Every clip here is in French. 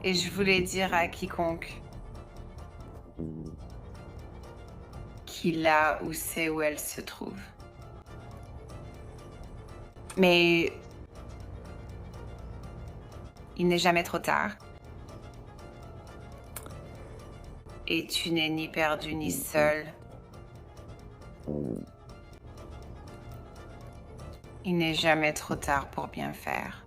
Et je voulais dire à quiconque qu'il a ou sait où elle se trouve. Mais il n'est jamais trop tard. Et tu n'es ni perdu ni seul. Il n'est jamais trop tard pour bien faire.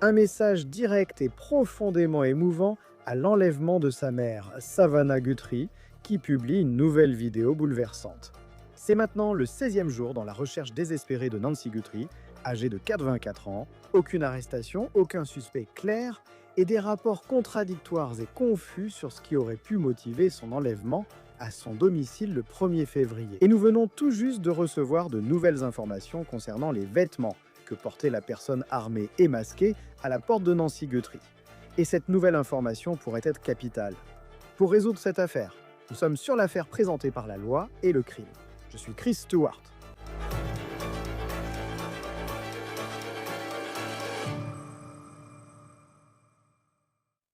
Un message direct et profondément émouvant à l'enlèvement de sa mère, Savannah Guthrie, qui publie une nouvelle vidéo bouleversante. C'est maintenant le 16e jour dans la recherche désespérée de Nancy Guthrie, âgée de 84 ans, aucune arrestation, aucun suspect clair et des rapports contradictoires et confus sur ce qui aurait pu motiver son enlèvement à son domicile le 1er février. Et nous venons tout juste de recevoir de nouvelles informations concernant les vêtements que portait la personne armée et masquée à la porte de Nancy Guthrie. Et cette nouvelle information pourrait être capitale. Pour résoudre cette affaire, nous sommes sur l'affaire présentée par la loi et le crime. Je suis Chris Stewart.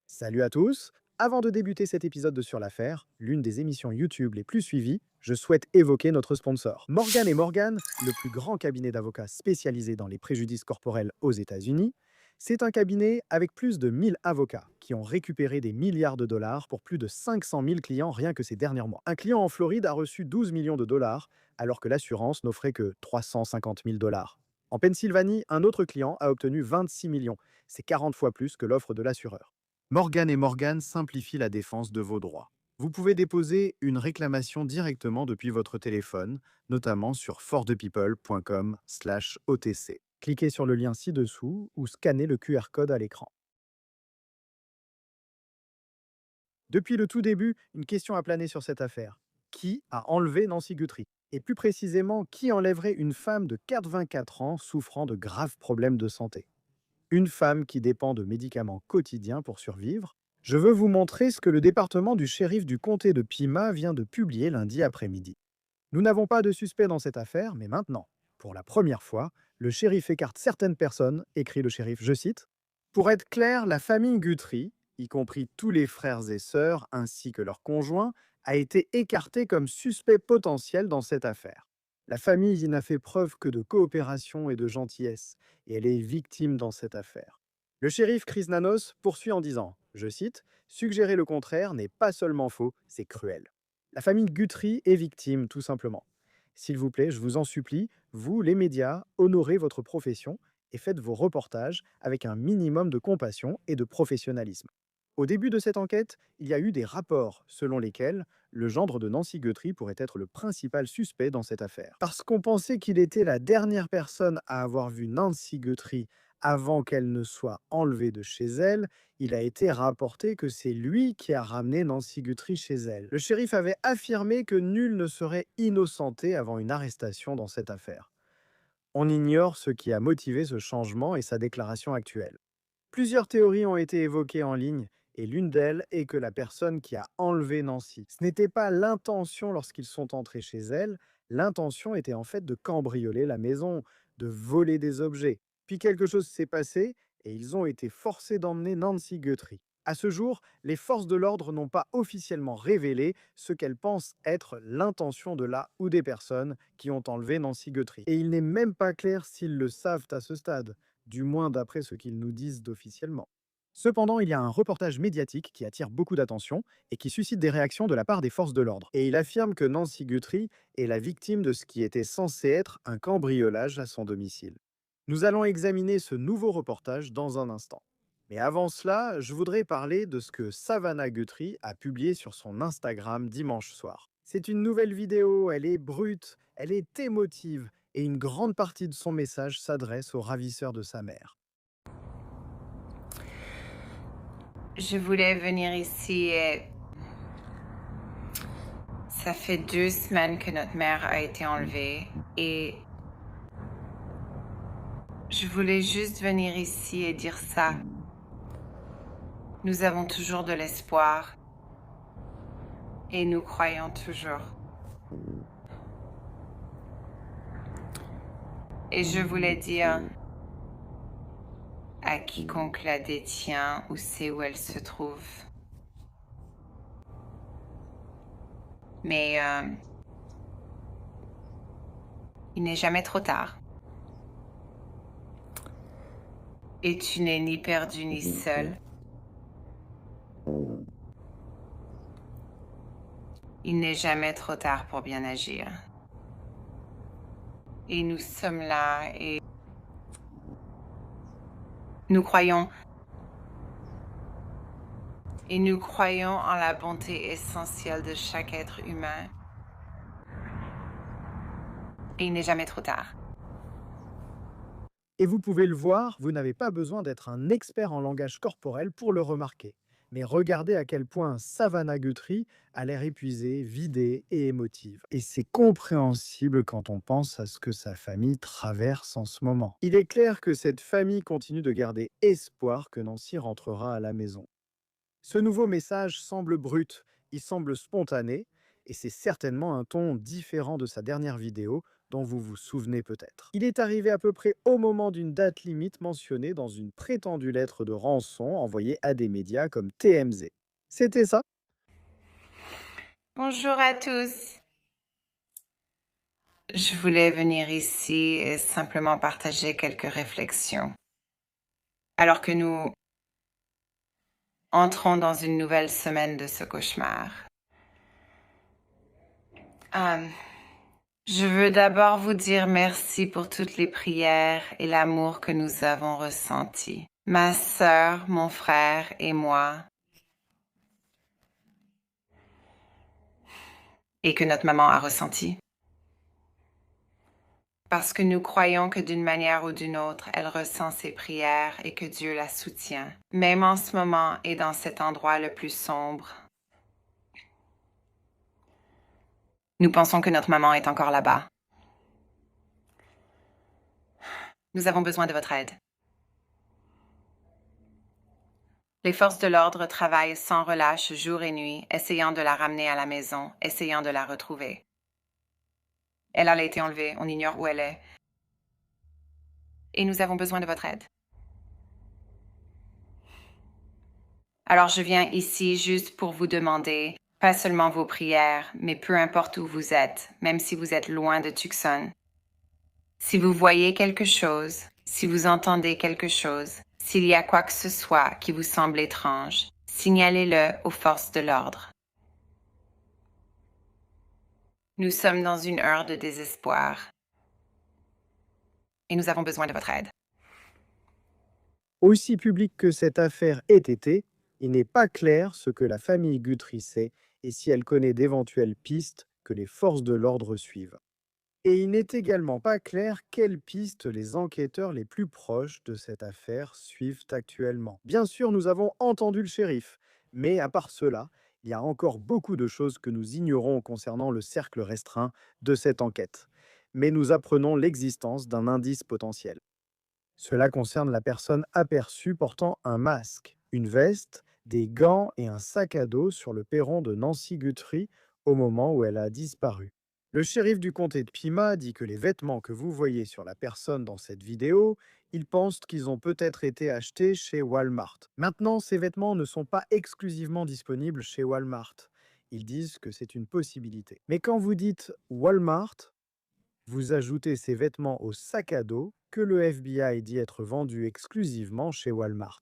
Salut à tous. Avant de débuter cet épisode de Sur l'affaire, l'une des émissions YouTube les plus suivies, je souhaite évoquer notre sponsor. Morgan & Morgan, le plus grand cabinet d'avocats spécialisé dans les préjudices corporels aux États-Unis, c'est un cabinet avec plus de 1000 avocats qui ont récupéré des milliards de dollars pour plus de 500 000 clients rien que ces derniers mois. Un client en Floride a reçu 12 millions de dollars alors que l'assurance n'offrait que 350 000 dollars. En Pennsylvanie, un autre client a obtenu 26 millions. C'est 40 fois plus que l'offre de l'assureur. Morgan & Morgan simplifie la défense de vos droits. Vous pouvez déposer une réclamation directement depuis votre téléphone, notamment sur forthepeople.com/OTC. Cliquez sur le lien ci-dessous ou scannez le QR code à l'écran. Depuis le tout début, une question a plané sur cette affaire. Qui a enlevé Nancy Guthrie? Et plus précisément, qui enlèverait une femme de 84 ans souffrant de graves problèmes de santé? Une femme qui dépend de médicaments quotidiens pour survivre. Je veux vous montrer ce que le département du shérif du comté de Pima vient de publier lundi après-midi. Nous n'avons pas de suspect dans cette affaire, mais maintenant, pour la première fois, le shérif écarte certaines personnes, écrit le shérif, je cite, « Pour être clair, la famille Guthrie, y compris tous les frères et sœurs ainsi que leurs conjoints, a été écartée comme suspect potentiel dans cette affaire. La famille n'a fait preuve que de coopération et de gentillesse, et elle est victime dans cette affaire. » Le shérif Chris Nanos poursuit en disant, je cite, « Suggérer le contraire n'est pas seulement faux, c'est cruel. » La famille Guthrie est victime, tout simplement. S'il vous plaît, je vous en supplie, vous, les médias, honorez votre profession et faites vos reportages avec un minimum de compassion et de professionnalisme. Au début de cette enquête, il y a eu des rapports selon lesquels le gendre de Nancy Guthrie pourrait être le principal suspect dans cette affaire. Parce qu'on pensait qu'il était la dernière personne à avoir vu Nancy Guthrie avant qu'elle ne soit enlevée de chez elle, il a été rapporté que c'est lui qui a ramené Nancy Guthrie chez elle. Le shérif avait affirmé que nul ne serait innocenté avant une arrestation dans cette affaire. On ignore ce qui a motivé ce changement et sa déclaration actuelle. Plusieurs théories ont été évoquées en ligne, et l'une d'elles est que la personne qui a enlevé Nancy, ce n'était pas l'intention lorsqu'ils sont entrés chez elle, l'intention était en fait de cambrioler la maison, de voler des objets. Puis quelque chose s'est passé, et ils ont été forcés d'emmener Nancy Guthrie. À ce jour, les forces de l'ordre n'ont pas officiellement révélé ce qu'elles pensent être l'intention de la ou des personnes qui ont enlevé Nancy Guthrie. Et il n'est même pas clair s'ils le savent à ce stade, du moins d'après ce qu'ils nous disent officiellement. Cependant, il y a un reportage médiatique qui attire beaucoup d'attention et qui suscite des réactions de la part des forces de l'ordre. Et il affirme que Nancy Guthrie est la victime de ce qui était censé être un cambriolage à son domicile. Nous allons examiner ce nouveau reportage dans un instant. Mais avant cela, je voudrais parler de ce que Savannah Guthrie a publié sur son Instagram dimanche soir. C'est une nouvelle vidéo, elle est brute, elle est émotive, et une grande partie de son message s'adresse au ravisseur de sa mère. Je voulais venir ici et... Ça fait 2 semaines que notre mère a été enlevée et... Je voulais juste venir ici et dire ça. Nous avons toujours de l'espoir. Et nous croyons toujours. Et je voulais dire à quiconque la détient ou sait où elle se trouve. Mais il n'est jamais trop tard. Et tu n'es ni perdu ni seul. Il n'est jamais trop tard pour bien agir. Et nous sommes là et nous croyons. Et nous croyons en la bonté essentielle de chaque être humain. Et il n'est jamais trop tard. Et vous pouvez le voir, vous n'avez pas besoin d'être un expert en langage corporel pour le remarquer. Mais regardez à quel point Savannah Guthrie a l'air épuisée, vidée et émotive. Et c'est compréhensible quand on pense à ce que sa famille traverse en ce moment. Il est clair que cette famille continue de garder espoir que Nancy rentrera à la maison. Ce nouveau message semble brut, il semble spontané, et c'est certainement un ton différent de sa dernière vidéo, dont vous vous souvenez peut-être. Il est arrivé à peu près au moment d'une date limite mentionnée dans une prétendue lettre de rançon envoyée à des médias comme TMZ. C'était ça? Bonjour à tous. Je voulais venir ici et simplement partager quelques réflexions. Alors que nous entrons dans une nouvelle semaine de ce cauchemar. Je veux d'abord vous dire merci pour toutes les prières et l'amour que nous avons ressenti. Ma sœur, mon frère et moi. Et que notre maman a ressenti. Parce que nous croyons que d'une manière ou d'une autre, elle ressent ses prières et que Dieu la soutient, même en ce moment et dans cet endroit le plus sombre. Nous pensons que notre maman est encore là-bas. Nous avons besoin de votre aide. Les forces de l'ordre travaillent sans relâche jour et nuit, essayant de la ramener à la maison, essayant de la retrouver. Elle a été enlevée, on ignore où elle est. Et nous avons besoin de votre aide. Alors je viens ici juste pour vous demander, pas seulement vos prières, mais peu importe où vous êtes, même si vous êtes loin de Tucson. Si vous voyez quelque chose, si vous entendez quelque chose, s'il y a quoi que ce soit qui vous semble étrange, signalez-le aux forces de l'ordre. Nous sommes dans une heure de désespoir et nous avons besoin de votre aide. Aussi public que cette affaire ait été, il n'est pas clair ce que la famille Guthrie sait et si elle connaît d'éventuelles pistes que les forces de l'ordre suivent. Et il n'est également pas clair quelles pistes les enquêteurs les plus proches de cette affaire suivent actuellement. Bien sûr, nous avons entendu le shérif, mais à part cela, il y a encore beaucoup de choses que nous ignorons concernant le cercle restreint de cette enquête. Mais nous apprenons l'existence d'un indice potentiel. Cela concerne la personne aperçue portant un masque, une veste, des gants et un sac à dos sur le perron de Nancy Guthrie au moment où elle a disparu. Le shérif du comté de Pima dit que les vêtements que vous voyez sur la personne dans cette vidéo, il pense qu'ils ont peut-être été achetés chez Walmart. Maintenant, ces vêtements ne sont pas exclusivement disponibles chez Walmart. Ils disent que c'est une possibilité. Mais quand vous dites Walmart, vous ajoutez ces vêtements au sac à dos que le FBI dit être vendu exclusivement chez Walmart.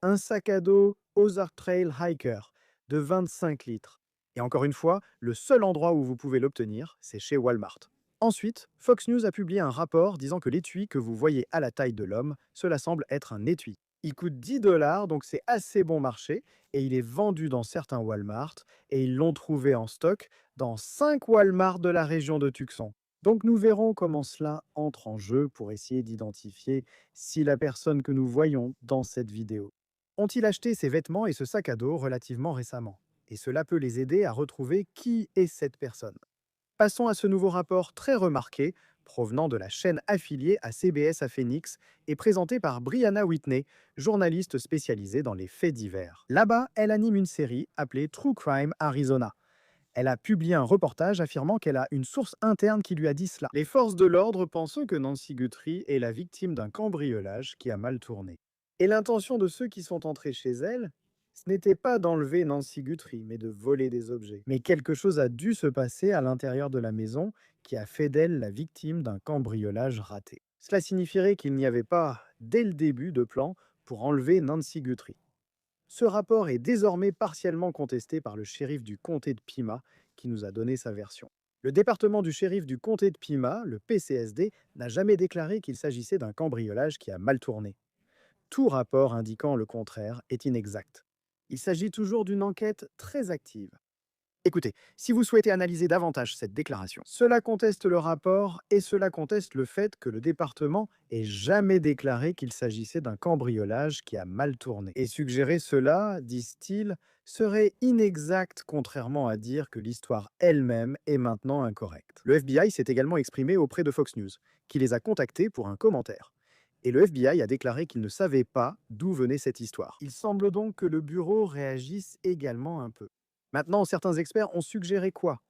Un sac à dos Ozark Trail Hiker de 25 litres. Et encore une fois, le seul endroit où vous pouvez l'obtenir, c'est chez Walmart. Ensuite, Fox News a publié un rapport disant que l'étui que vous voyez à la taille de l'homme, cela semble être un étui. Il coûte 10 $, donc c'est assez bon marché, et il est vendu dans certains Walmart, et ils l'ont trouvé en stock dans 5 Walmart de la région de Tucson. Donc nous verrons comment cela entre en jeu pour essayer d'identifier si la personne que nous voyons dans cette vidéo ont-ils acheté ces vêtements et ce sac à dos relativement récemment. Et cela peut les aider à retrouver qui est cette personne. Passons à ce nouveau rapport très remarqué, provenant de la chaîne affiliée à CBS à Phoenix et présenté par Brianna Whitney, journaliste spécialisée dans les faits divers. Là-bas, elle anime une série appelée True Crime Arizona. Elle a publié un reportage affirmant qu'elle a une source interne qui lui a dit cela. Les forces de l'ordre pensent que Nancy Guthrie est la victime d'un cambriolage qui a mal tourné. Et l'intention de ceux qui sont entrés chez elle, ce n'était pas d'enlever Nancy Guthrie, mais de voler des objets. Mais quelque chose a dû se passer à l'intérieur de la maison qui a fait d'elle la victime d'un cambriolage raté. Cela signifierait qu'il n'y avait pas, dès le début, de plan pour enlever Nancy Guthrie. Ce rapport est désormais partiellement contesté par le shérif du comté de Pima, qui nous a donné sa version. Le département du shérif du comté de Pima, le PCSD, n'a jamais déclaré qu'il s'agissait d'un cambriolage qui a mal tourné. Tout rapport indiquant le contraire est inexact. Il s'agit toujours d'une enquête très active. Écoutez, si vous souhaitez analyser davantage cette déclaration, cela conteste le rapport et cela conteste le fait que le département ait jamais déclaré qu'il s'agissait d'un cambriolage qui a mal tourné. Et suggérer cela, disent-ils, serait inexact contrairement à dire que l'histoire elle-même est maintenant incorrecte. Le FBI s'est également exprimé auprès de Fox News, qui les a contactés pour un commentaire. Et le FBI a déclaré qu'il ne savait pas d'où venait cette histoire. Il semble donc que le bureau réagisse également un peu. Maintenant, certains experts ont suggéré quoi?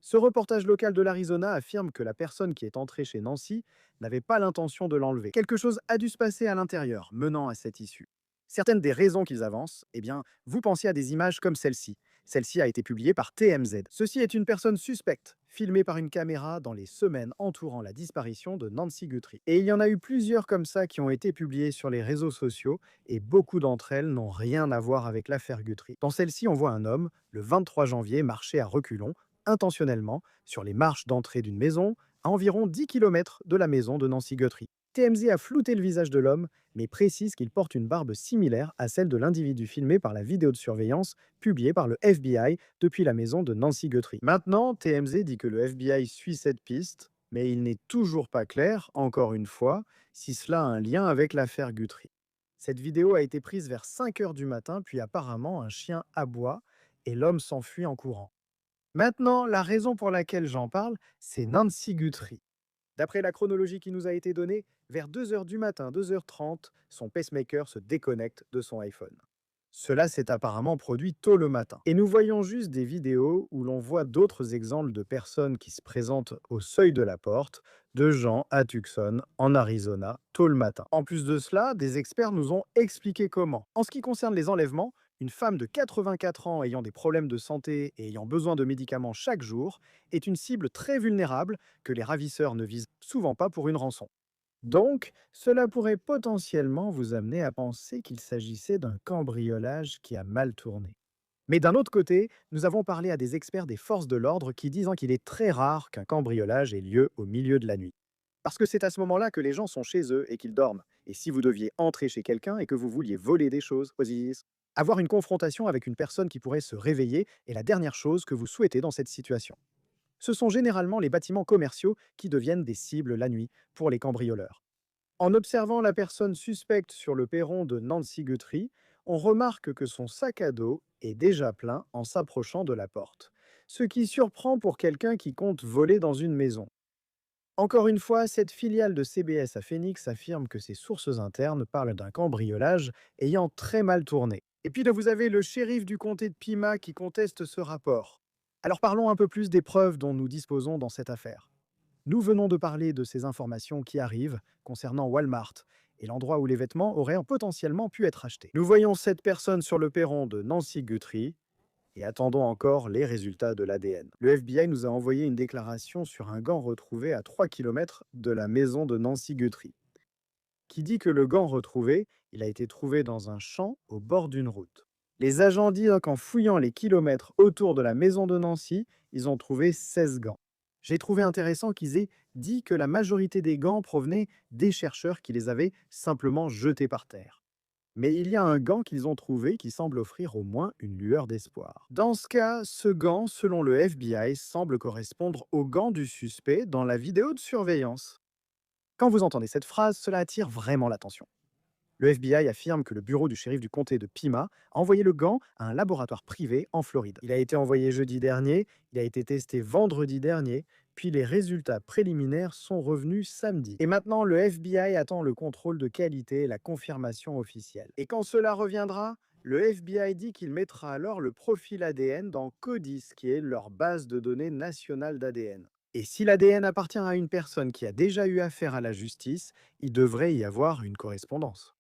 Ce reportage local de l'Arizona affirme que la personne qui est entrée chez Nancy n'avait pas l'intention de l'enlever. Quelque chose a dû se passer à l'intérieur, menant à cette issue. Certaines des raisons qu'ils avancent, eh bien, vous pensez à des images comme celle-ci. Celle-ci a été publiée par TMZ. Ceci est une personne suspecte, filmée par une caméra dans les semaines entourant la disparition de Nancy Guthrie. Et il y en a eu plusieurs comme ça qui ont été publiées sur les réseaux sociaux, et beaucoup d'entre elles n'ont rien à voir avec l'affaire Guthrie. Dans celle-ci, on voit un homme, le 23 janvier, marcher à reculons, intentionnellement, sur les marches d'entrée d'une maison, à environ 10 km de la maison de Nancy Guthrie. TMZ a flouté le visage de l'homme, mais précise qu'il porte une barbe similaire à celle de l'individu filmé par la vidéo de surveillance publiée par le FBI depuis la maison de Nancy Guthrie. Maintenant, TMZ dit que le FBI suit cette piste, mais il n'est toujours pas clair, encore une fois, si cela a un lien avec l'affaire Guthrie. Cette vidéo a été prise vers 5 heures du matin, puis apparemment un chien aboie et l'homme s'enfuit en courant. Maintenant, la raison pour laquelle j'en parle, c'est Nancy Guthrie. D'après la chronologie qui nous a été donnée, vers 2 heures du matin, 2h30, son pacemaker se déconnecte de son iPhone. Cela s'est apparemment produit tôt le matin. Et nous voyons juste des vidéos où l'on voit d'autres exemples de personnes qui se présentent au seuil de la porte, de gens à Tucson, en Arizona, tôt le matin. En plus de cela, des experts nous ont expliqué comment. En ce qui concerne les enlèvements, une femme de 84 ans ayant des problèmes de santé et ayant besoin de médicaments chaque jour est une cible très vulnérable que les ravisseurs ne visent souvent pas pour une rançon. Donc, cela pourrait potentiellement vous amener à penser qu'il s'agissait d'un cambriolage qui a mal tourné. Mais d'un autre côté, nous avons parlé à des experts des forces de l'ordre qui disent qu'il est très rare qu'un cambriolage ait lieu au milieu de la nuit. Parce que c'est à ce moment-là que les gens sont chez eux et qu'ils dorment. Et si vous deviez entrer chez quelqu'un et que vous vouliez voler des choses, avoir une confrontation avec une personne qui pourrait se réveiller est la dernière chose que vous souhaitez dans cette situation. Ce sont généralement les bâtiments commerciaux qui deviennent des cibles la nuit pour les cambrioleurs. En observant la personne suspecte sur le perron de Nancy Guthrie, on remarque que son sac à dos est déjà plein en s'approchant de la porte, ce qui surprend pour quelqu'un qui compte voler dans une maison. Encore une fois, cette filiale de CBS à Phoenix affirme que ses sources internes parlent d'un cambriolage ayant très mal tourné. Et puis là, vous avez le shérif du comté de Pima qui conteste ce rapport. Alors parlons un peu plus des preuves dont nous disposons dans cette affaire. Nous venons de parler de ces informations qui arrivent concernant Walmart et l'endroit où les vêtements auraient potentiellement pu être achetés. Nous voyons cette personne sur le perron de Nancy Guthrie et attendons encore les résultats de l'ADN. Le FBI nous a envoyé une déclaration sur un gant retrouvé à 3 km de la maison de Nancy Guthrie, qui dit que le gant retrouvé, il a été trouvé dans un champ au bord d'une route. Les agents disent qu'en fouillant les kilomètres autour de la maison de Nancy, ils ont trouvé 16 gants. J'ai trouvé intéressant qu'ils aient dit que la majorité des gants provenaient des chercheurs qui les avaient simplement jetés par terre. Mais il y a un gant qu'ils ont trouvé qui semble offrir au moins une lueur d'espoir. Dans ce cas, ce gant, selon le FBI, semble correspondre au gant du suspect dans la vidéo de surveillance. Quand vous entendez cette phrase, cela attire vraiment l'attention. Le FBI affirme que le bureau du shérif du comté de Pima a envoyé le gant à un laboratoire privé en Floride. Il a été envoyé jeudi dernier, il a été testé vendredi dernier, puis les résultats préliminaires sont revenus samedi. Et maintenant, le FBI attend le contrôle de qualité et la confirmation officielle. Et quand cela reviendra, le FBI dit qu'il mettra alors le profil ADN dans CODIS, qui est leur base de données nationale d'ADN. Et si l'ADN appartient à une personne qui a déjà eu affaire à la justice, il devrait y avoir une correspondance.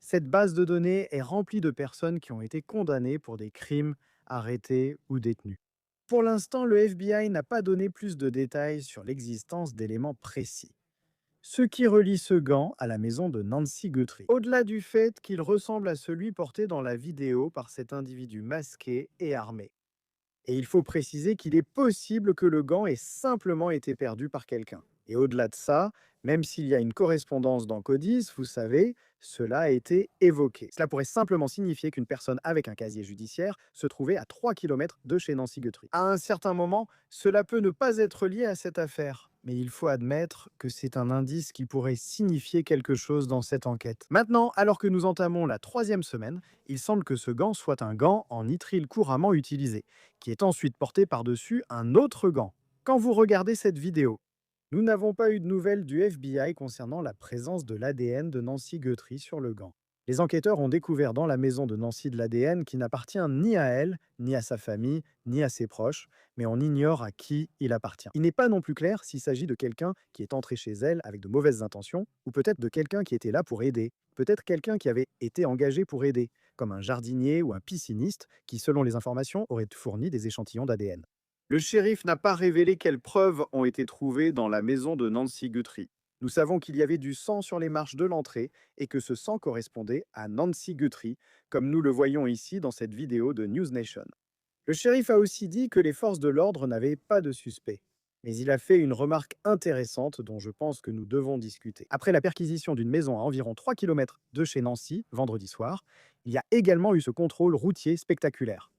Cette base de données est remplie de personnes qui ont été condamnées pour des crimes, arrêtées ou détenues. Pour l'instant, le FBI n'a pas donné plus de détails sur l'existence d'éléments précis. Ce qui relie ce gant à la maison de Nancy Guthrie. Au-delà du fait qu'il ressemble à celui porté dans la vidéo par cet individu masqué et armé. Et il faut préciser qu'il est possible que le gant ait simplement été perdu par quelqu'un. Et au-delà de ça, même s'il y a une correspondance dans Codis, vous savez, cela a été évoqué. Cela pourrait simplement signifier qu'une personne avec un casier judiciaire se trouvait à 3 kilomètres de chez Nancy Guthrie. À un certain moment, cela peut ne pas être lié à cette affaire, mais il faut admettre que c'est un indice qui pourrait signifier quelque chose dans cette enquête. Maintenant, alors que nous entamons la 3e semaine, il semble que ce gant soit un gant en nitrile couramment utilisé, qui est ensuite porté par-dessus un autre gant. Quand vous regardez cette vidéo, nous n'avons pas eu de nouvelles du FBI concernant la présence de l'ADN de Nancy Guthrie sur le gant. Les enquêteurs ont découvert dans la maison de Nancy de l'ADN qui n'appartient ni à elle, ni à sa famille, ni à ses proches, mais on ignore à qui il appartient. Il n'est pas non plus clair s'il s'agit de quelqu'un qui est entré chez elle avec de mauvaises intentions, ou peut-être de quelqu'un qui était là pour aider, peut-être quelqu'un qui avait été engagé pour aider, comme un jardinier ou un pisciniste qui, selon les informations, aurait fourni des échantillons d'ADN. Le shérif n'a pas révélé quelles preuves ont été trouvées dans la maison de Nancy Guthrie. Nous savons qu'il y avait du sang sur les marches de l'entrée et que ce sang correspondait à Nancy Guthrie, comme nous le voyons ici dans cette vidéo de News Nation. Le shérif a aussi dit que les forces de l'ordre n'avaient pas de suspect. Mais il a fait une remarque intéressante dont je pense que nous devons discuter. Après la perquisition d'une maison à environ 3 kilomètres de chez Nancy, vendredi soir, il y a également eu ce contrôle routier spectaculaire.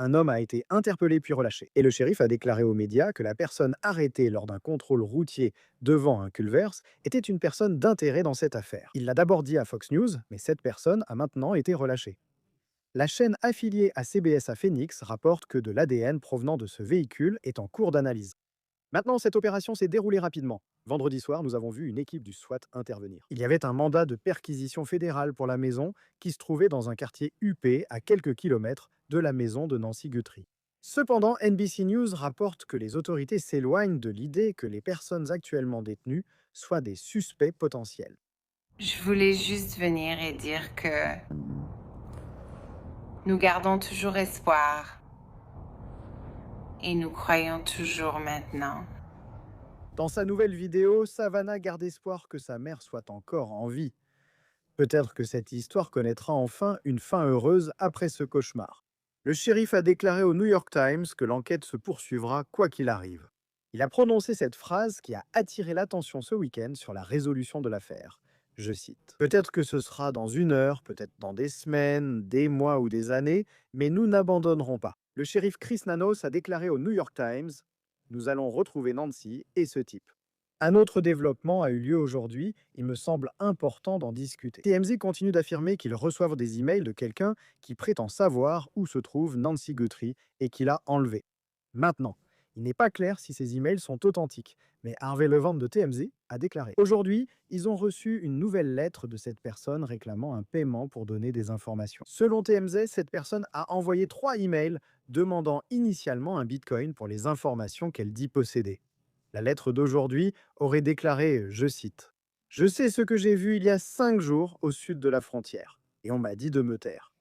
Un homme a été interpellé puis relâché. Et le shérif a déclaré aux médias que la personne arrêtée lors d'un contrôle routier devant un culverse était une personne d'intérêt dans cette affaire. Il l'a d'abord dit à Fox News, mais cette personne a maintenant été relâchée. La chaîne affiliée à CBS à Phoenix rapporte que de l'ADN provenant de ce véhicule est en cours d'analyse. Maintenant, cette opération s'est déroulée rapidement. Vendredi soir, nous avons vu une équipe du SWAT intervenir. Il y avait un mandat de perquisition fédérale pour la maison qui se trouvait dans un quartier huppé à quelques kilomètres de la maison de Nancy Guthrie. Cependant, NBC News rapporte que les autorités s'éloignent de l'idée que les personnes actuellement détenues soient des suspects potentiels. Je voulais juste venir et dire que nous gardons toujours espoir et nous croyons toujours maintenant. Dans sa nouvelle vidéo, Savannah garde espoir que sa mère soit encore en vie. Peut-être que cette histoire connaîtra enfin une fin heureuse après ce cauchemar. Le shérif a déclaré au New York Times que l'enquête se poursuivra quoi qu'il arrive. Il a prononcé cette phrase qui a attiré l'attention ce week-end sur la résolution de l'affaire. Je cite. Peut-être que ce sera dans 1 heure, peut-être dans des semaines, des mois ou des années, mais nous n'abandonnerons pas. Le shérif Chris Nanos a déclaré au New York Times: nous allons retrouver Nancy et ce type. Un autre développement a eu lieu aujourd'hui, il me semble important d'en discuter. TMZ continue d'affirmer qu'ils reçoivent des emails de quelqu'un qui prétend savoir où se trouve Nancy Guthrie et qui l'a enlevée. Maintenant, il n'est pas clair si ces emails sont authentiques, mais Harvey Levant de TMZ a déclaré. Aujourd'hui, ils ont reçu une nouvelle lettre de cette personne réclamant un paiement pour donner des informations. Selon TMZ, cette personne a envoyé 3 emails demandant initialement un bitcoin pour les informations qu'elle dit posséder. La lettre d'aujourd'hui aurait déclaré, je cite, je sais ce que j'ai vu il y a 5 jours au sud de la frontière, et on m'a dit de me taire.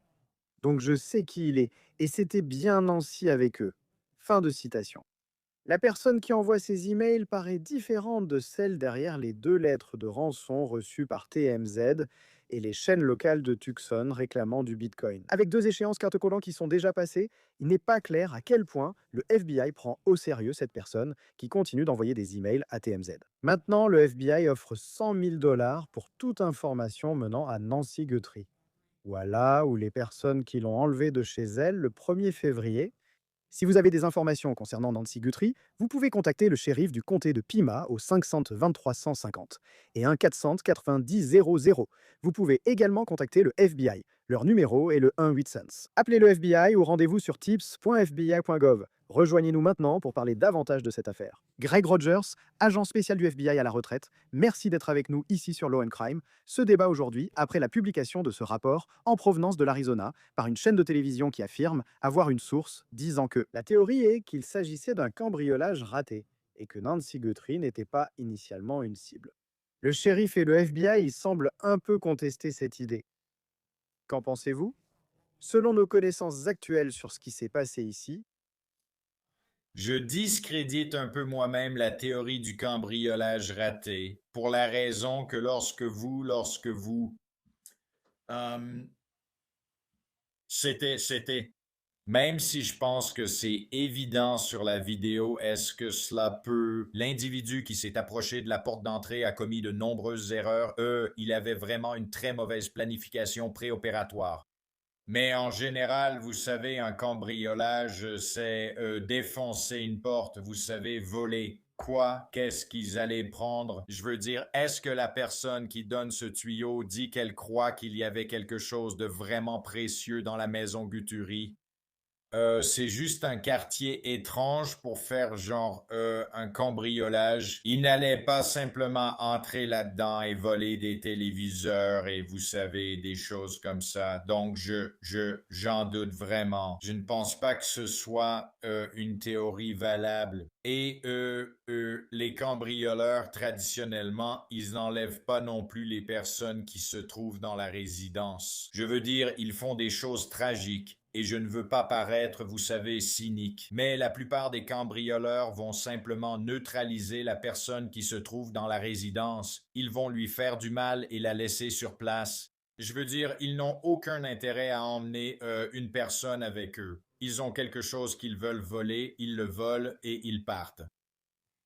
Donc je sais qui il est, et c'était bien Nancy avec eux. Fin de citation. La personne qui envoie ces emails paraît différente de celle derrière les 2 lettres de rançon reçues par TMZ et les chaînes locales de Tucson réclamant du Bitcoin. Avec 2 échéances carte collant qui sont déjà passées, il n'est pas clair à quel point le FBI prend au sérieux cette personne qui continue d'envoyer des emails à TMZ. Maintenant, le FBI offre 100 000 $ pour toute information menant à Nancy Guthrie. Voilà où les personnes qui l'ont enlevée de chez elle le 1er février. Si vous avez des informations concernant Nancy Guthrie, vous pouvez contacter le shérif du comté de Pima au 523 150 et 1 490 00. Vous pouvez également contacter le FBI. Leur numéro est le 1-800. Appelez le FBI ou rendez-vous sur tips.fbi.gov. Rejoignez-nous maintenant pour parler davantage de cette affaire. Greg Rogers, agent spécial du FBI à la retraite, merci d'être avec nous ici sur Law and Crime. Ce débat aujourd'hui après la publication de ce rapport en provenance de l'Arizona par une chaîne de télévision qui affirme avoir une source disant que la théorie est qu'il s'agissait d'un cambriolage raté et que Nancy Guthrie n'était pas initialement une cible. Le shérif et le FBI semblent un peu contester cette idée. Qu'en pensez-vous? Selon nos connaissances actuelles sur ce qui s'est passé ici, Je discrédite un peu moi-même la théorie du cambriolage raté, pour la raison que lorsque vous, euh, c'était. Même si je pense que c'est évident sur la vidéo, est-ce que cela peut... L'individu qui s'est approché de la porte d'entrée a commis de nombreuses erreurs. Il avait vraiment une très mauvaise planification préopératoire. Mais en général, vous savez, un cambriolage, c'est défoncer une porte, vous savez, voler. Quoi? Qu'est-ce qu'ils allaient prendre? Je veux dire, est-ce que la personne qui donne ce tuyau dit qu'elle croit qu'il y avait quelque chose de vraiment précieux dans la maison Guthrie? C'est juste un quartier étrange pour faire genre un cambriolage. Il n'allait pas simplement entrer là-dedans et voler des téléviseurs et vous savez, des choses comme ça. Donc j'en doute vraiment. Je ne pense pas que ce soit une théorie valable. Et les cambrioleurs, traditionnellement, ils n'enlèvent pas non plus les personnes qui se trouvent dans la résidence. Je veux dire, ils font des choses tragiques. Et je ne veux pas paraître, vous savez, cynique, mais la plupart des cambrioleurs vont simplement neutraliser la personne qui se trouve dans la résidence. Ils vont lui faire du mal et la laisser sur place. Je veux dire, ils n'ont aucun intérêt à emmener une personne avec eux. Ils ont quelque chose qu'ils veulent voler, ils le volent et ils partent.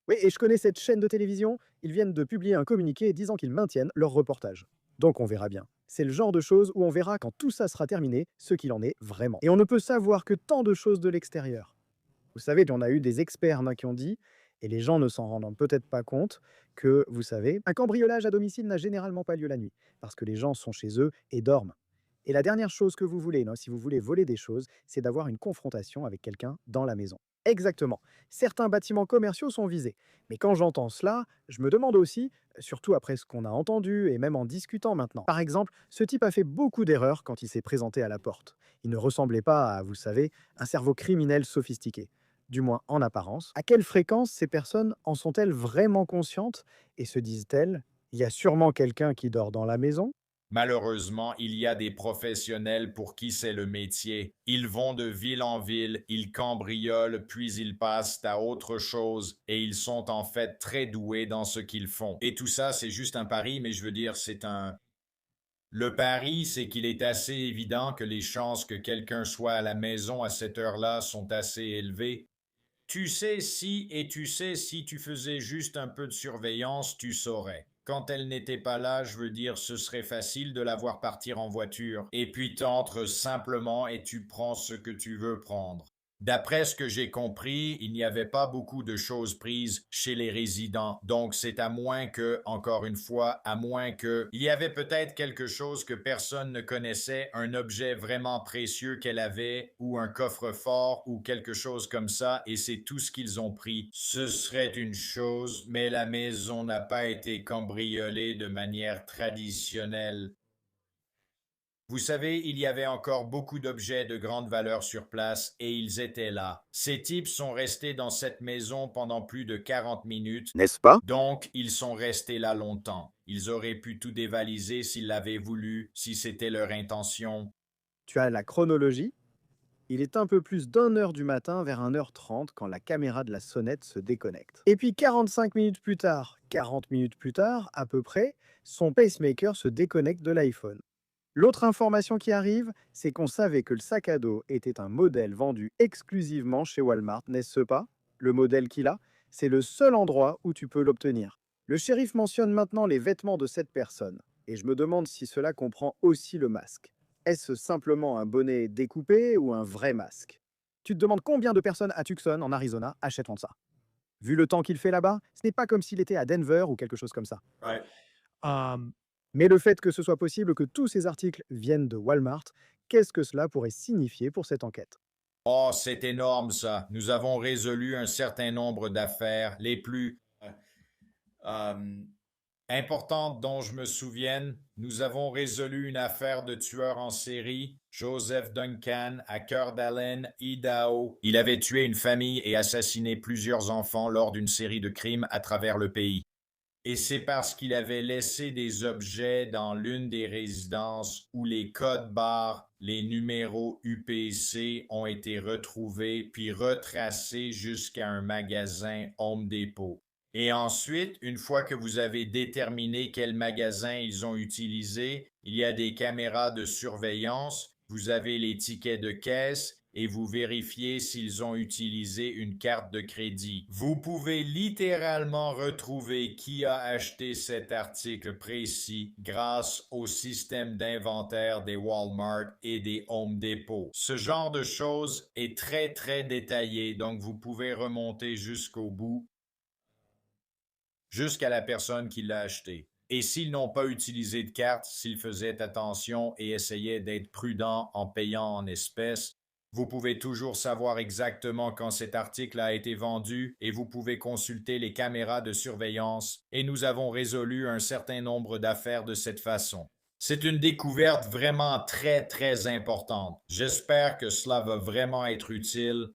oui, et je connais cette chaîne de télévision, ils viennent de publier un communiqué disant qu'ils maintiennent leur reportage. Donc on verra bien. C'est le genre de choses où on verra quand tout ça sera terminé, ce qu'il en est vraiment. Et on ne peut savoir que tant de choses de l'extérieur. Vous savez, on a eu des experts qui ont dit, et les gens ne s'en rendent peut-être pas compte, que, vous savez, un cambriolage à domicile n'a généralement pas lieu la nuit, parce que les gens sont chez eux et dorment. Et la dernière chose que vous voulez, si vous voulez voler des choses, c'est d'avoir une confrontation avec quelqu'un dans la maison. Exactement. Certains bâtiments commerciaux sont visés. Mais quand j'entends cela, je me demande aussi, surtout après ce qu'on a entendu et même en discutant maintenant. Par exemple, ce type a fait beaucoup d'erreurs quand il s'est présenté à la porte. Il ne ressemblait pas à, vous savez, un cerveau criminel sophistiqué. Du moins en apparence. À quelle fréquence ces personnes en sont-elles vraiment conscientes et se disent-elles, il y a sûrement quelqu'un qui dort dans la maison? Malheureusement, il y a des professionnels pour qui c'est le métier. Ils vont de ville en ville, ils cambriolent, puis ils passent à autre chose, et ils sont en fait très doués dans ce qu'ils font. Et tout ça, c'est juste un pari, mais je veux dire, c'est un... Le pari, c'est qu'il est assez évident que les chances que quelqu'un soit à la maison à cette heure-là sont assez élevées. Tu sais si, et tu sais si tu faisais juste un peu de surveillance, tu saurais. Quand elle n'était pas là, je veux dire, ce serait facile de la voir partir en voiture. Et puis t'entres simplement et tu prends ce que tu veux prendre. D'après ce que j'ai compris, il n'y avait pas beaucoup de choses prises chez les résidents. Donc c'est à moins que, encore une fois, à moins que, il y avait peut-être quelque chose que personne ne connaissait, un objet vraiment précieux qu'elle avait, ou un coffre-fort, ou quelque chose comme ça, et c'est tout ce qu'ils ont pris. Ce serait une chose, mais la maison n'a pas été cambriolée de manière traditionnelle. Vous savez, il y avait encore beaucoup d'objets de grande valeur sur place et ils étaient là. Ces types sont restés dans cette maison pendant plus de 40 minutes, N'est-ce pas? donc ils sont restés là longtemps. Ils auraient pu tout dévaliser s'ils l'avaient voulu, si c'était leur intention. Tu as la chronologie. Il est un peu plus d'1 heure du matin vers 1h30 quand la caméra de la sonnette se déconnecte. Et puis 45 minutes plus tard, 40 minutes plus tard à peu près, son pacemaker se déconnecte de l'iPhone. L'autre information qui arrive, c'est qu'on savait que le sac à dos était un modèle vendu exclusivement chez Walmart, n'est-ce pas? Le modèle qu'il a, c'est le seul endroit où tu peux l'obtenir. Le shérif mentionne maintenant les vêtements de cette personne, et je me demande si cela comprend aussi le masque. Est-ce simplement un bonnet découpé ou un vrai masque? Tu te demandes combien de personnes à Tucson, en Arizona, achèteront ça. Vu le temps qu'il fait là-bas, ce n'est pas comme s'il était à Denver ou quelque chose comme ça. Ouais. Mais le fait que ce soit possible que tous ces articles viennent de Walmart, qu'est-ce que cela pourrait signifier pour cette enquête? Oh, c'est énorme ça. Nous avons résolu un certain nombre d'affaires, les plus euh, importante dont je me souvienne, nous avons résolu une affaire de tueur en série, Joseph Duncan, à Coeur d'Alene, Idaho. Il avait tué une famille et assassiné plusieurs enfants lors d'une série de crimes à travers le pays. Et c'est parce qu'il avait laissé des objets dans l'une des résidences où les codes barres, les numéros UPC ont été retrouvés puis retracés jusqu'à un magasin Home Depot. Et ensuite, une fois que vous avez déterminé quel magasin ils ont utilisé, il y a des caméras de surveillance, vous avez les tickets de caisse et vous vérifiez s'ils ont utilisé une carte de crédit. Vous pouvez littéralement retrouver qui a acheté cet article précis grâce au système d'inventaire des Walmart et des Home Depot. Ce genre de choses est très détaillé, donc vous pouvez remonter jusqu'au bout, jusqu'à la personne qui l'a acheté. Et s'ils n'ont pas utilisé de carte, s'ils faisaient attention et essayaient d'être prudents en payant en espèces, vous pouvez toujours savoir exactement quand cet article a été vendu et vous pouvez consulter les caméras de surveillance et nous avons résolu un certain nombre d'affaires de cette façon. C'est une découverte vraiment très importante. J'espère que cela va vraiment être utile.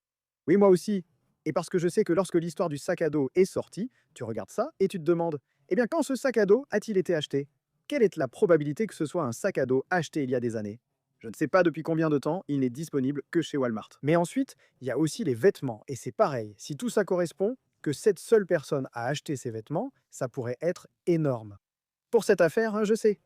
Oui, moi aussi. Et parce que je sais que lorsque l'histoire du sac à dos est sortie, tu regardes ça et tu te demandes, eh bien, quand ce sac à dos a-t-il été acheté? Quelle est la probabilité que ce soit un sac à dos acheté il y a des années? Je ne sais pas depuis combien de temps il n'est disponible que chez Walmart. Mais ensuite, il y a aussi les vêtements. Et c'est pareil, si tout ça correspond, que cette seule personne a acheté ces vêtements, ça pourrait être énorme. Pour cette affaire, hein, je sais.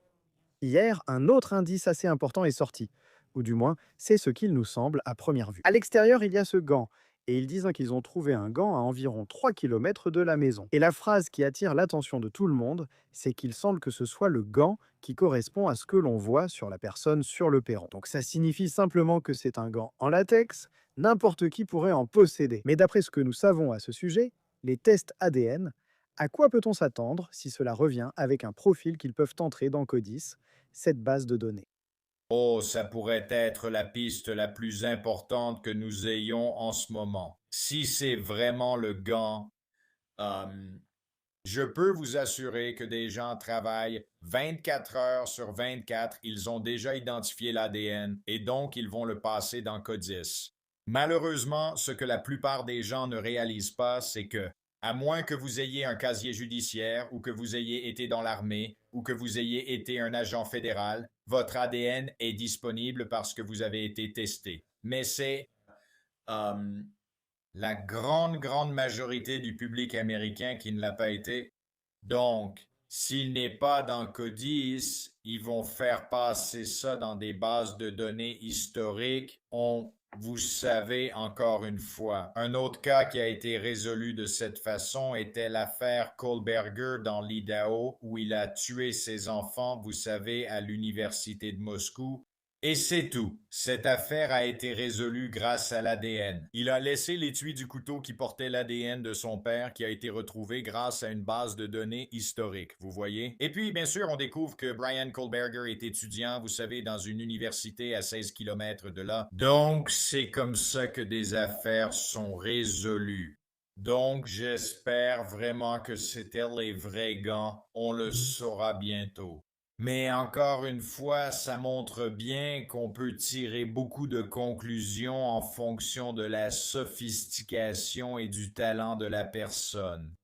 Hier, un autre indice assez important est sorti. Ou du moins, c'est ce qu'il nous semble à première vue. À l'extérieur, il y a ce gant. Et ils disent qu'ils ont trouvé un gant à environ 3 km de la maison. Et la phrase qui attire l'attention de tout le monde, c'est qu'il semble que ce soit le gant qui correspond à ce que l'on voit sur la personne sur le perron. Donc ça signifie simplement que c'est un gant en latex, n'importe qui pourrait en posséder. Mais d'après ce que nous savons à ce sujet, les tests ADN, à quoi peut-on s'attendre si cela revient avec un profil qu'ils peuvent entrer dans CODIS, cette base de données? Oh, ça pourrait être la piste la plus importante que nous ayons en ce moment. Si c'est vraiment le gant, euh, je peux vous assurer que des gens travaillent 24 heures sur 24, ils ont déjà identifié l'ADN et donc ils vont le passer dans CODIS. Malheureusement, ce que la plupart des gens ne réalisent pas, c'est que, à moins que vous ayez un casier judiciaire ou que vous ayez été dans l'armée ou que vous ayez été un agent fédéral, votre ADN est disponible parce que vous avez été testé. Mais c'est euh, la grande majorité du public américain qui ne l'a pas été. Donc, s'il n'est pas dans CODIS, ils vont faire passer ça dans des bases de données historiques. Vous savez, encore une fois, un autre cas qui a été résolu de cette façon était l'affaire Kohlberger dans l'Idaho, où il a tué ses enfants, vous savez, à l'université de Moscou. Et c'est tout. Cette affaire a été résolue grâce à l'ADN. Il a laissé l'étui du couteau qui portait l'ADN de son père qui a été retrouvé grâce à une base de données historique, vous voyez? Et puis, bien sûr, on découvre que Brian Kohlberger est étudiant, vous savez, dans une université à 16 km de là. Donc, c'est comme ça que des affaires sont résolues. Donc, j'espère vraiment que c'était les vrais gants. On le saura bientôt. Mais encore une fois, ça montre bien qu'on peut tirer beaucoup de conclusions en fonction de la sophistication et du talent de la personne.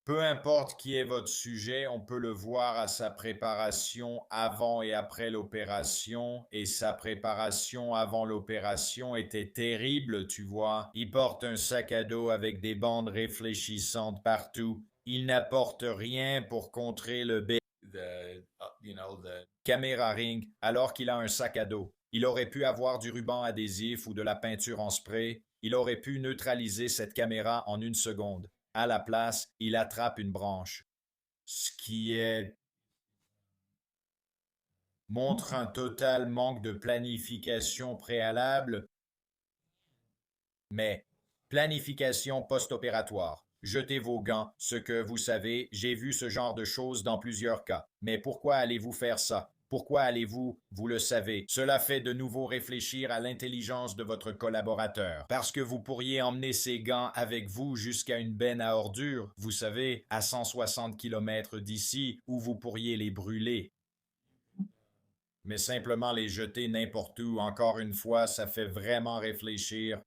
Peu importe qui est votre sujet, on peut le voir à sa préparation avant et après l'opération, et sa préparation avant l'opération était terrible, tu vois. Il porte un sac à dos avec des bandes réfléchissantes partout. Il n'apporte rien pour contrer le the caméra ring alors qu'il a un sac à dos. Il aurait pu avoir du ruban adhésif ou de la peinture en spray. Il aurait pu neutraliser cette caméra en une seconde. À la place, il attrape une branche. Ce qui montre un total manque de planification préalable, mais planification post-opératoire. Jetez vos gants, ce que vous savez, j'ai vu ce genre de choses dans plusieurs cas. Mais pourquoi allez-vous faire ça? Pourquoi allez-vous, vous le savez, cela fait de nouveau réfléchir à l'intelligence de votre collaborateur. Parce que vous pourriez emmener ces gants avec vous jusqu'à une benne à ordures, vous savez, à 160 km d'ici, où vous pourriez les brûler. Mais simplement les jeter n'importe où, encore une fois, ça fait vraiment réfléchir.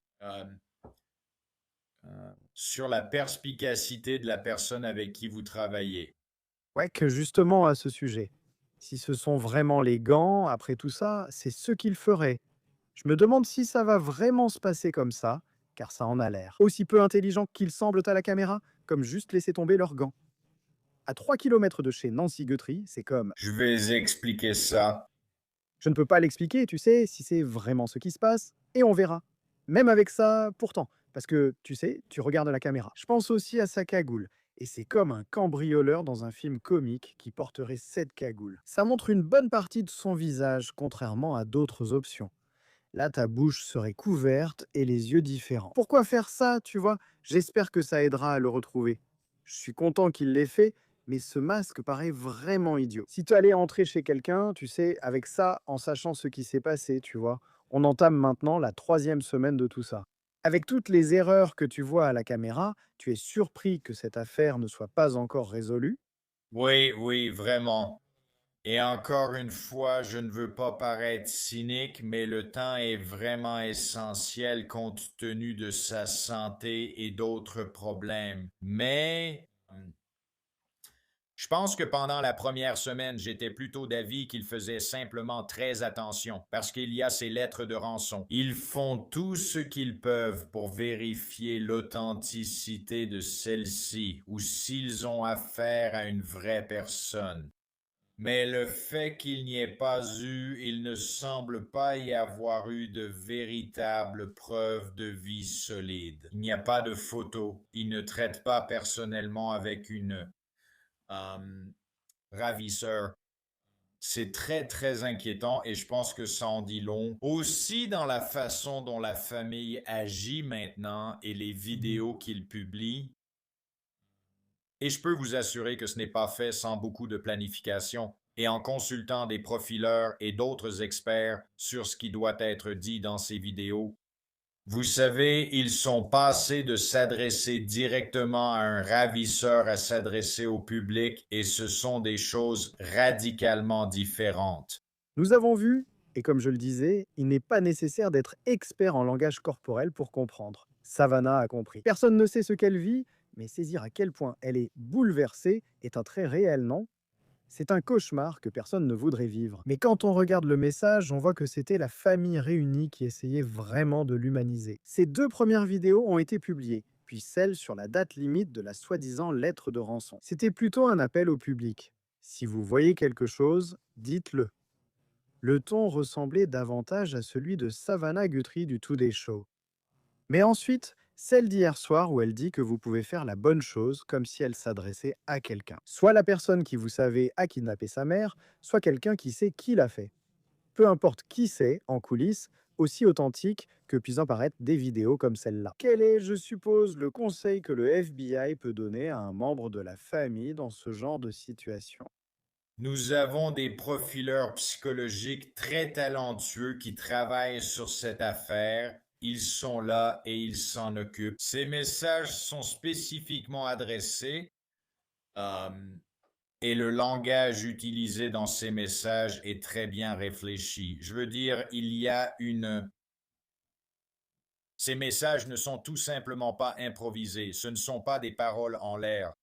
Sur la perspicacité de la personne avec qui vous travaillez. Ouais, que justement à ce sujet, si ce sont vraiment les gants, après tout ça, c'est ce qu'ils feraient. Je me demande si ça va vraiment se passer comme ça, car ça en a l'air. Aussi peu intelligents qu'ils semblent à la caméra, comme juste laisser tomber leurs gants. À 3 kilomètres de chez Nancy Guthrie, c'est comme Je vais expliquer ça. je ne peux pas l'expliquer, tu sais, si c'est vraiment ce qui se passe, et on verra. Même avec ça, pourtant, parce que, tu sais, tu regardes la caméra. Je pense aussi à sa cagoule, et c'est comme un cambrioleur dans un film comique qui porterait cette cagoule. Ça montre une bonne partie de son visage, contrairement à d'autres options. Là, ta bouche serait couverte et les yeux différents. Pourquoi faire ça, tu vois? J'espère que ça aidera à le retrouver. Je suis content qu'il l'ait fait, mais ce masque paraît vraiment idiot. Si tu allais entrer chez quelqu'un, tu sais, avec ça, en sachant ce qui s'est passé, tu vois, on entame maintenant la 3e semaine de tout ça. Avec toutes les erreurs que tu vois à la caméra, tu es surpris que cette affaire ne soit pas encore résolue? Oui, oui, vraiment. Et encore une fois, je ne veux pas paraître cynique, mais le temps est vraiment essentiel compte tenu de sa santé et d'autres problèmes. Mais je pense que pendant la première semaine, j'étais plutôt d'avis qu'ils faisaient simplement très attention, parce qu'il y a ces lettres de rançon. Ils font tout ce qu'ils peuvent pour vérifier l'authenticité de celle-ci, ou s'ils ont affaire à une vraie personne. Mais le fait qu'il n'y ait pas eu, il ne semble pas y avoir eu de véritables preuves de vie solide. Il n'y a pas de photos. Ils ne traitent pas personnellement avec une euh, ravisseur. C'est très, très inquiétant et je pense que ça en dit long. Aussi dans la façon dont la famille agit maintenant et les vidéos qu'ils publient. Et je peux vous assurer que ce n'est pas fait sans beaucoup de planification et en consultant des profileurs et d'autres experts sur ce qui doit être dit dans ces vidéos. Vous savez, ils sont passés de s'adresser directement à un ravisseur à s'adresser au public et ce sont des choses radicalement différentes. Nous avons vu, et comme je le disais, il n'est pas nécessaire d'être expert en langage corporel pour comprendre. Savannah a compris. Personne ne sait ce qu'elle vit, mais saisir à quel point elle est bouleversée est un trait réel, non? C'est un cauchemar que personne ne voudrait vivre. Mais quand on regarde le message, on voit que c'était la famille réunie qui essayait vraiment de l'humaniser. Ces 2 premières vidéos ont été publiées, puis celle sur la date limite de la soi-disant lettre de rançon. C'était plutôt un appel au public. Si vous voyez quelque chose, dites-le. Le ton ressemblait davantage à celui de Savannah Guthrie du Today Show. Mais ensuite, celle d'hier soir où elle dit que vous pouvez faire la bonne chose comme si elle s'adressait à quelqu'un. Soit la personne qui vous savez a kidnappé sa mère, soit quelqu'un qui sait qui l'a fait. Peu importe qui c'est, en coulisses, aussi authentique que puissent en paraître des vidéos comme celle-là. Quel est, je suppose, le conseil que le FBI peut donner à un membre de la famille dans ce genre de situation? Nous avons des profileurs psychologiques très talentueux qui travaillent sur cette affaire. Ils sont là et ils s'en occupent. Ces messages sont spécifiquement adressés euh, et le langage utilisé dans ces messages est très bien réfléchi. Je veux dire, il y a une... Ces messages ne sont tout simplement pas improvisés. Ce ne sont pas des paroles en l'air.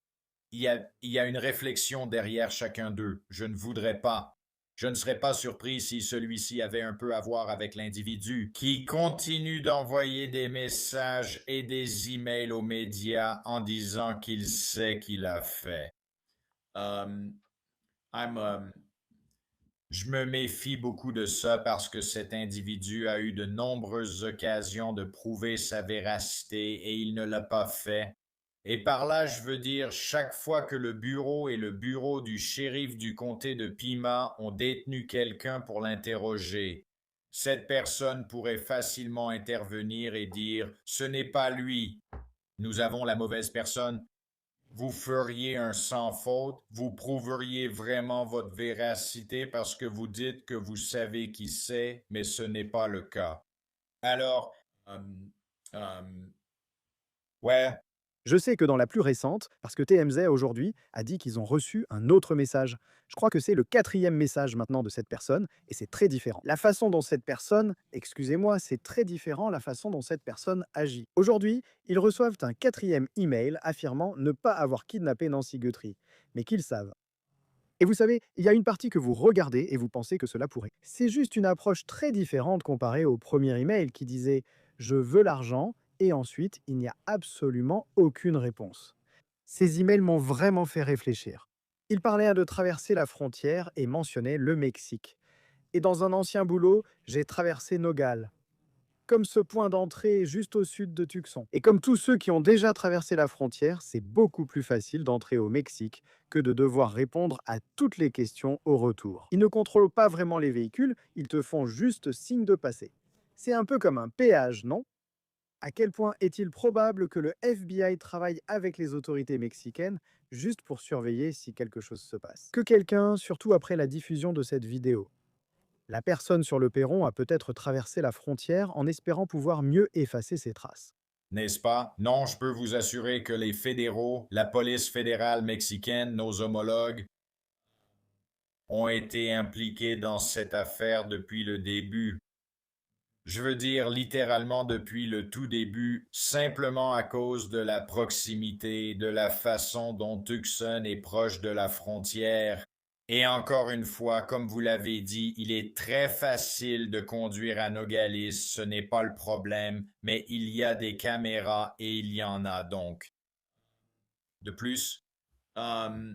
Il y a une réflexion derrière chacun d'eux. Je ne voudrais pas. Je ne serais pas surpris si celui-ci avait un peu à voir avec l'individu qui continue d'envoyer des messages et des emails aux médias en disant qu'il sait qu'il a fait. Um, je me méfie beaucoup de ça parce que cet individu a eu de nombreuses occasions de prouver sa véracité et il ne l'a pas fait. Et par là, je veux dire, chaque fois que le bureau et le bureau du shérif du comté de Pima ont détenu quelqu'un pour l'interroger, cette personne pourrait facilement intervenir et dire, ce n'est pas lui, nous avons la mauvaise personne. Vous feriez un sans faute, vous prouveriez vraiment votre véracité parce que vous dites que vous savez qui c'est, mais ce n'est pas le cas. Alors, euh, euh, ouais, Je sais que dans la plus récente, parce que TMZ aujourd'hui a dit qu'ils ont reçu un autre message. Je crois que c'est le 4e message maintenant de cette personne, et c'est très différent. La façon dont cette personne, excusez-moi, c'est très différent la façon dont cette personne agit. Aujourd'hui, ils reçoivent un 4e email affirmant ne pas avoir kidnappé Nancy Guthrie, mais qu'ils savent. Et vous savez, il y a une partie que vous regardez et vous pensez que cela pourrait. C'est juste une approche très différente comparée au premier email qui disait «Je veux l'argent» et ensuite il n'y a absolument aucune réponse. Ces emails m'ont vraiment fait réfléchir. Il parlait de traverser la frontière et mentionnait le Mexique. Et dans un ancien boulot, j'ai traversé Nogales, comme ce point d'entrée juste au sud de Tucson. Et comme tous ceux qui ont déjà traversé la frontière, c'est beaucoup plus facile d'entrer au Mexique que de devoir répondre à toutes les questions au retour. Ils ne contrôlent pas vraiment les véhicules, ils te font juste signe de passer. C'est un peu comme un péage, non? À quel point est-il probable que le FBI travaille avec les autorités mexicaines juste pour surveiller si quelque chose se passe? Que quelqu'un, surtout après la diffusion de cette vidéo, la personne sur le perron a peut-être traversé la frontière en espérant pouvoir mieux effacer ses traces. N'est-ce pas? Non, je peux vous assurer que les fédéraux, la police fédérale mexicaine, nos homologues, ont été impliqués dans cette affaire depuis le début. Je veux dire littéralement depuis le tout début, simplement à cause de la proximité, de la façon dont Tucson est proche de la frontière. Et encore une fois, comme vous l'avez dit, il est très facile de conduire à Nogales, ce n'est pas le problème, mais il y a des caméras et il y en a donc. De plus, je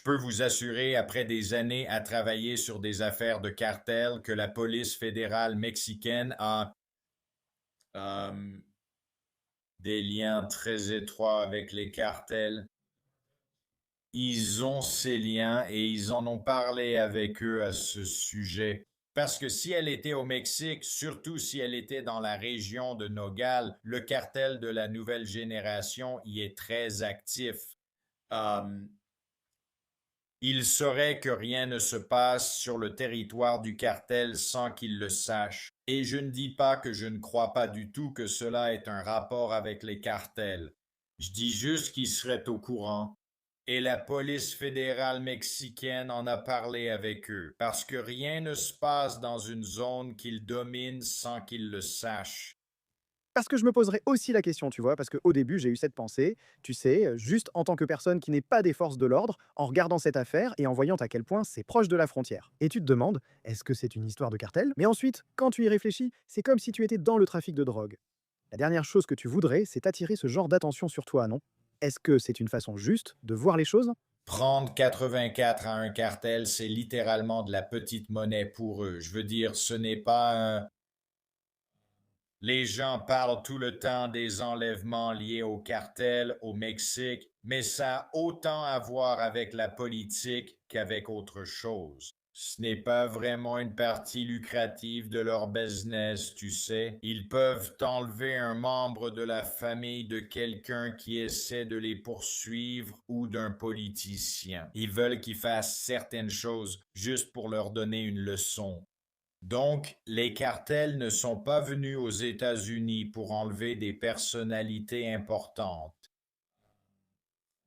peux vous assurer, après des années à travailler sur des affaires de cartel, que la police fédérale mexicaine a des liens très étroits avec les cartels. Ils ont ces liens et ils en ont parlé avec eux à ce sujet. Parce que si elle était au Mexique, surtout si elle était dans la région de Nogales, le cartel de la nouvelle génération y est très actif. Il saurait que rien ne se passe sur le territoire du cartel sans qu'il le sache. Et je ne dis pas que je ne crois pas du tout que cela ait un rapport avec les cartels. Je dis juste qu'ils seraient au courant. Et la police fédérale mexicaine en a parlé avec eux, parce que rien ne se passe dans une zone qu'ils dominent sans qu'ils le sachent. Parce que je me poserais aussi la question, tu vois, parce qu'au début, j'ai eu cette pensée, tu sais, juste en tant que personne qui n'est pas des forces de l'ordre, en regardant cette affaire et en voyant à quel point c'est proche de la frontière. Et tu te demandes, est-ce que c'est une histoire de cartel? Mais ensuite, quand tu y réfléchis, c'est comme si tu étais dans le trafic de drogue. La dernière chose que tu voudrais, c'est attirer ce genre d'attention sur toi, non? Est-ce que c'est une façon juste de voir les choses? Prendre 84 à un cartel, c'est littéralement de la petite monnaie pour eux. Je veux dire, ce n'est pas un... Les gens parlent tout le temps des enlèvements liés au cartel au Mexique, mais ça a autant à voir avec la politique qu'avec autre chose. Ce n'est pas vraiment une partie lucrative de leur business, tu sais. Ils peuvent enlever un membre de la famille de quelqu'un qui essaie de les poursuivre ou d'un politicien. Ils veulent qu'ils fassent certaines choses juste pour leur donner une leçon. Donc, les cartels ne sont pas venus aux États-Unis pour enlever des personnalités importantes.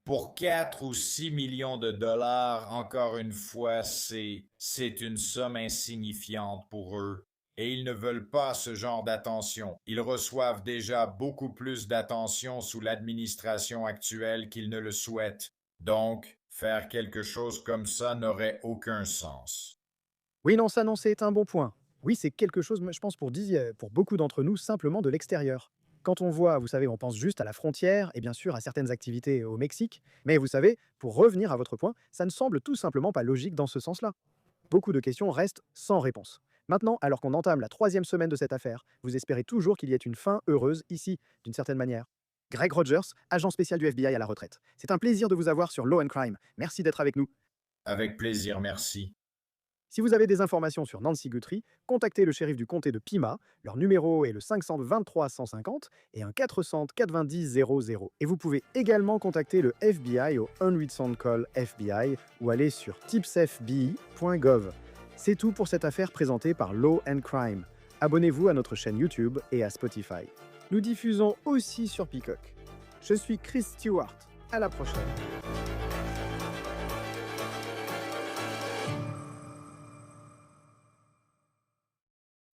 Pour 4 ou 6 millions de dollars, encore une fois, c'est une somme insignifiante pour eux. Et ils ne veulent pas ce genre d'attention. Ils reçoivent déjà beaucoup plus d'attention sous l'administration actuelle qu'ils ne le souhaitent. Donc, faire quelque chose comme ça n'aurait aucun sens. Oui, non, ça, non, c'est un bon point. Oui, c'est quelque chose, moi, je pense, pour beaucoup d'entre nous, simplement de l'extérieur. Quand on voit, vous savez, on pense juste à la frontière et bien sûr à certaines activités au Mexique. Mais vous savez, pour revenir à votre point, ça ne semble tout simplement pas logique dans ce sens-là. Beaucoup de questions restent sans réponse. Maintenant, alors qu'on entame la 3e semaine de cette affaire, vous espérez toujours qu'il y ait une fin heureuse ici, d'une certaine manière. Greg Rogers, agent spécial du FBI à la retraite. C'est un plaisir de vous avoir sur Law and Crime. Merci d'être avec nous. Avec plaisir, merci. Si vous avez des informations sur Nancy Guthrie, contactez le shérif du comté de Pima. Leur numéro est le 523 150 et un 400 90 00. Et vous pouvez également contacter le FBI au Unread Call FBI ou aller sur tipsfbi.gov. C'est tout pour cette affaire présentée par Law and Crime. Abonnez-vous à notre chaîne YouTube et à Spotify. Nous diffusons aussi sur Peacock. Je suis Chris Stewart. À la prochaine.